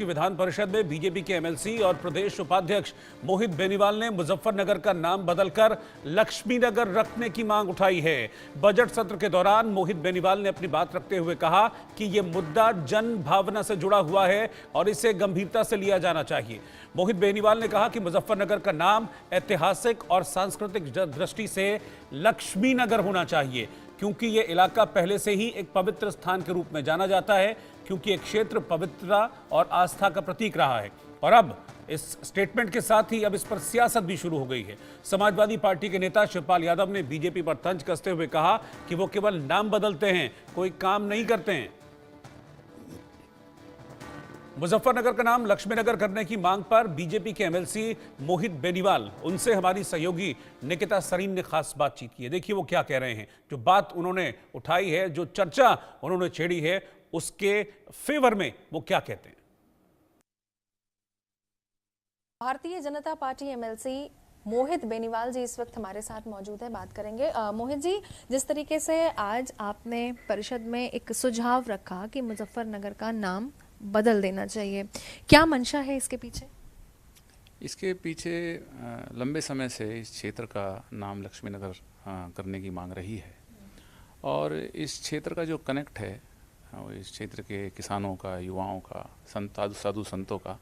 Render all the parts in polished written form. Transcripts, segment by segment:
की विधान परिषद में बीजेपी के एमएलसी और प्रदेश उपाध्यक्ष मोहित बेनीवाल ने मुजफ्फरनगर का नाम बदलकर लक्ष्मीनगर रखने की मांग उठाई है। बजट सत्र के दौरान मोहित बेनीवाल ने अपनी बात रखते हुए कहा कि यह मुद्दा जन भावना से जुड़ा हुआ है और इसे गंभीरता से लिया जाना चाहिए। मोहित बेनीवाल ने कहा कि मुजफ्फरनगर का नाम ऐतिहासिक और सांस्कृतिक दृष्टि से लक्ष्मीनगर होना चाहिए, क्योंकि यह इलाका पहले से ही एक पवित्र स्थान के रूप में जाना जाता है, क्योंकि एक क्षेत्र पवित्रता और आस्था का प्रतीक रहा है। और अब इस स्टेटमेंट के साथ ही अब इस पर सियासत भी शुरू हो गई है। समाजवादी पार्टी के नेता शिवपाल यादव ने बीजेपी पर तंज कसते हुए कहा कि वो केवल नाम बदलते हैं, कोई काम नहीं करते हैं। मुजफ्फरनगर का नाम लक्ष्मीनगर करने की मांग पर बीजेपी के एमएलसी मोहित बेनीवाल, उनसे हमारी सहयोगी निकिता सरीन ने खास बातचीत की है। देखिए वो क्या कह रहे हैं। जो बात उन्होंने उठाई है, जो चर्चा उन्होंने छेड़ी है, उसके फेवर में वो क्या कहते हैं। भारतीय जनता पार्टी एमएलसी मोहित बेनीवाल जी इस वक्त हमारे साथ मौजूद है, बात करेंगे। मोहित जी, जिस तरीके से आज आपने परिषद में एक सुझाव रखा कि मुजफ्फरनगर का नाम बदल देना चाहिए, क्या मंशा है इसके पीछे? इसके पीछे लंबे समय से इस क्षेत्र का नाम लक्ष्मीनगर करने की मांग रही है और इस क्षेत्र का जो कनेक्ट है, इस क्षेत्र के किसानों का, युवाओं का, साधु संतों का,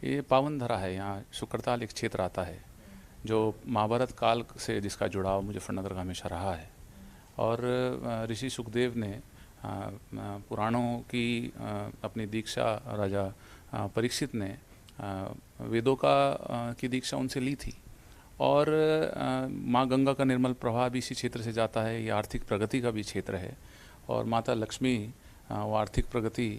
ये पावन धरा है। यहाँ शुक्रताल एक क्षेत्र आता है जो महाभारत काल से जिसका जुड़ाव मुजफ्फरनगर का हमेशा रहा है। और ऋषि सुखदेव ने पुराणों की अपनी दीक्षा राजा परीक्षित ने वेदों की दीक्षा उनसे ली थी। और माँ गंगा का निर्मल प्रवाह भी इसी क्षेत्र से जाता है। ये आर्थिक प्रगति का भी क्षेत्र है और माता लक्ष्मी वो आर्थिक प्रगति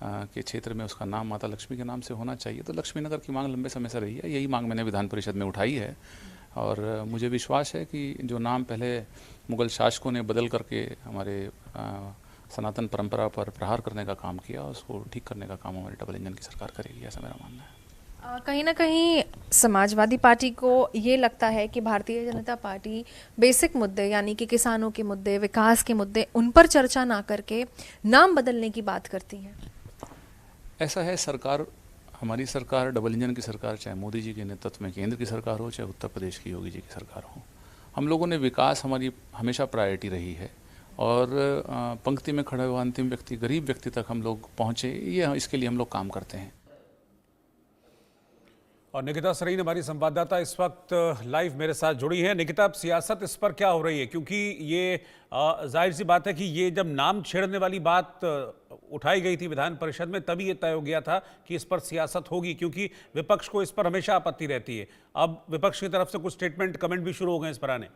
के क्षेत्र में उसका नाम माता लक्ष्मी के नाम से होना चाहिए। तो लक्ष्मीनगर की मांग लंबे समय से रही है। यही मांग मैंने विधान परिषद में उठाई है और मुझे विश्वास है कि जो नाम पहले मुगल शासकों ने बदल करके हमारे सनातन परंपरा पर प्रहार करने का काम किया, उसको ठीक करने का काम हमारी डबल इंजन की सरकार करेगी, ऐसा मेरा मानना है। कहीं ना कहीं समाजवादी पार्टी को ये लगता है कि भारतीय जनता पार्टी बेसिक मुद्दे यानी कि किसानों के मुद्दे, विकास के मुद्दे, उन पर चर्चा ना करके नाम बदलने की बात करती है। ऐसा है, सरकार, हमारी सरकार डबल इंजन की सरकार, चाहे मोदी जी के नेतृत्व में केंद्र की सरकार हो, चाहे उत्तर प्रदेश की योगी जी की सरकार हो, हम लोगों ने विकास हमारी हमेशा प्रायोरिटी रही है। और पंक्ति में खड़ा हुआ अंतिम व्यक्ति, गरीब व्यक्ति तक हम लोग पहुँचे, ये इसके लिए हम लोग काम करते हैं। और निकिता सरीन हमारी संवाददाता इस वक्त लाइव मेरे साथ जुड़ी है। निकिता, अब सियासत इस पर क्या हो रही है? क्योंकि ये जाहिर सी बात है कि ये जब नाम छेड़ने वाली बात उठाई गई थी विधान परिषद में, तभी ये तय हो गया था कि इस पर सियासत होगी, क्योंकि विपक्ष को इस पर हमेशा आपत्ति रहती है। अब विपक्ष की तरफ से कुछ स्टेटमेंट, कमेंट भी शुरू हो गए इस पर आने।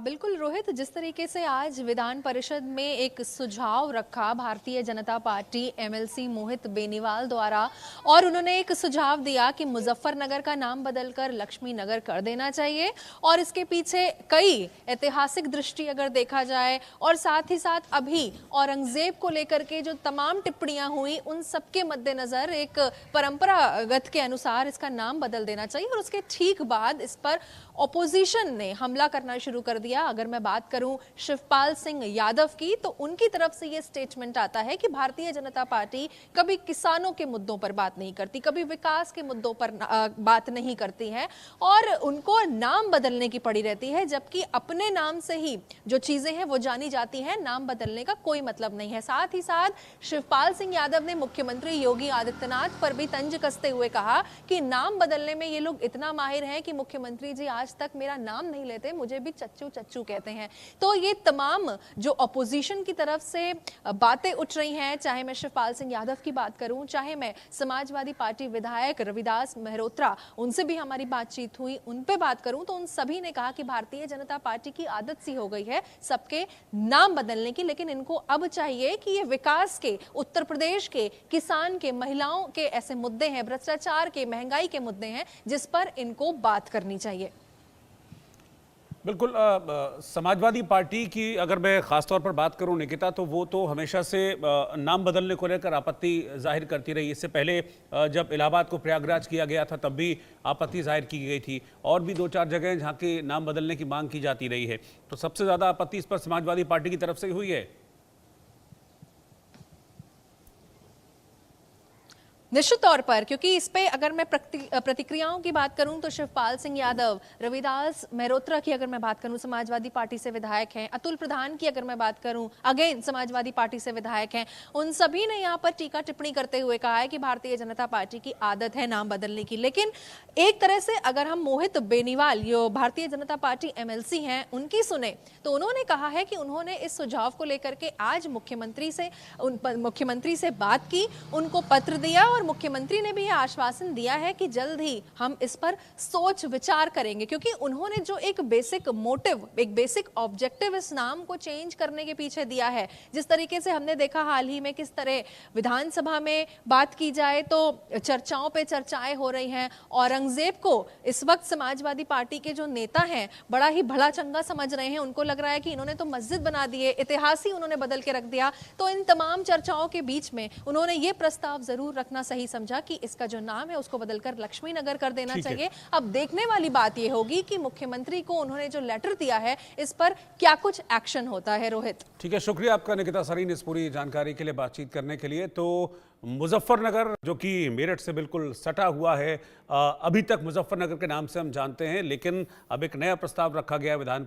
बिल्कुल रोहित, जिस तरीके से आज विधान परिषद में एक सुझाव रखा भारतीय जनता पार्टी एमएलसी मोहित बेनीवाल द्वारा, और उन्होंने एक सुझाव दिया कि मुजफ्फरनगर का नाम बदलकर लक्ष्मीनगर कर देना चाहिए, और इसके पीछे कई ऐतिहासिक दृष्टि अगर देखा जाए और साथ ही साथ अभी औरंगजेब को लेकर के जो तमाम टिप्पणियां हुई, उन सबके मद्देनजर एक परंपरागत के अनुसार इसका नाम बदल देना चाहिए। और उसके ठीक बाद इस पर ऑपोजिशन ने हमला करना शुरू कर दिया। अगर मैं बात करूं शिवपाल सिंह यादव की, तो उनकी तरफ से यह स्टेटमेंट आता है कि भारतीय जनता पार्टी कभी किसानों के मुद्दों पर बात नहीं करती, कभी विकास के मुद्दों पर बात नहीं करती है, और उनको नाम बदलने की पड़ी रहती है, जबकि अपने नाम से ही जो चीजें हैं वो जानी जाती हैं, नाम बदलने का कोई मतलब नहीं है। साथ ही साथ शिवपाल सिंह यादव ने मुख्यमंत्री योगी आदित्यनाथ पर भी तंज कसते हुए कहा कि नाम बदलने में ये लोग इतना माहिर हैं कि मुख्यमंत्री जी आज तक मेरा नाम नहीं लेते, मुझे भी चच्चू चच्चू कहते हैं। तो ये तमाम जो अपोजिशन की तरफ से बातें उठ रही हैं, चाहे मैं शिवपाल सिंह यादव की बात करूं, चाहे मैं समाजवादी पार्टी विधायक रविदास मेहरोत्रा, उनसे भी हमारी बातचीत हुई, उन पे बात करूं तो उन सभी ने कहा कि भारतीय जनता पार्टी की आदत सी हो गई है सबके नाम बदलने की, लेकिन इनको अब चाहिए कि ये विकास के, उत्तर प्रदेश के किसान के, महिलाओं के ऐसे मुद्दे हैं, भ्रष्टाचार के, महंगाई के मुद्दे हैं, जिस पर इनको बात करनी चाहिए। बिल्कुल, समाजवादी पार्टी की अगर मैं खासतौर पर बात करूं निकिता, तो वो तो हमेशा से नाम बदलने को लेकर आपत्ति जाहिर करती रही। इससे पहले जब इलाहाबाद को प्रयागराज किया गया था तब भी आपत्ति जाहिर की गई थी, और भी 2-4 जगह जहां के नाम बदलने की मांग की जाती रही है। तो सबसे ज़्यादा आपत्ति इस पर समाजवादी पार्टी की तरफ से हुई है। निश्चित तौर पर, क्योंकि इस पे अगर मैं प्रतिक्रियाओं की बात करूं तो शिवपाल सिंह यादव, रविदास मेहरोत्रा की अगर मैं बात करूं समाजवादी पार्टी से विधायक हैं, अतुल प्रधान की अगर मैं बात करूं अगेन समाजवादी पार्टी से विधायक हैं, उन सभी ने यहां पर टीका टिप्पणी करते हुए कहा है कि भारतीय जनता पार्टी की आदत है नाम बदलने की। लेकिन एक तरह से अगर हम मोहित बेनीवाल जो भारतीय जनता पार्टी एमएलसी हैं उनकी सुने तो उन्होंने कहा है कि उन्होंने इस सुझाव को लेकर के आज मुख्यमंत्री से बात की, उनको पत्र दिया और मुख्यमंत्री ने भी यह आश्वासन दिया है कि जल्द ही हम इस पर सोच विचार करेंगे, क्योंकि उन्होंने जो एक बेसिक मोटिव, एक बेसिक ऑब्जेक्टिव इस नाम को चेंज करने के पीछे दिया है। जिस तरीके से हमने देखा हाल ही में किस तरह विधानसभा में बात की जाए तो चर्चाओं पे चर्चाएं हो रही हैं। औरंगजेब को इस वक्त समाजवादी पार्टी के जो नेता हैं बड़ा ही भला चंगा समझ रहे हैं, उनको लग रहा है कि इन्होंने तो मस्जिद बना दी है, इतिहास ही उन्होंने बदल के रख दिया। तो इन तमाम चर्चाओं के बीच में उन्होंने ये प्रस्ताव जरूर रखना सही समझा कि इसका जो नाम है उसको बदलकर लक्ष्मी नगर कर देना चाहिए। अब देखने वाली बात यह होगी कि मुख्यमंत्री को उन्होंने जो लेटर दिया है इस पर क्या कुछ एक्शन होता है। रोहित, ठीक है, शुक्रिया आपका निकिता सरीन इस पूरी जानकारी के लिए, बातचीत करने के लिए। तो मुजफ्फरनगर जो कि मेरठ से बिल्कुल सटा हुआ है, अभी तक मुजफ्फरनगर के नाम से हम जानते हैं, लेकिन अब एक नया प्रस्ताव रखा गया है विधान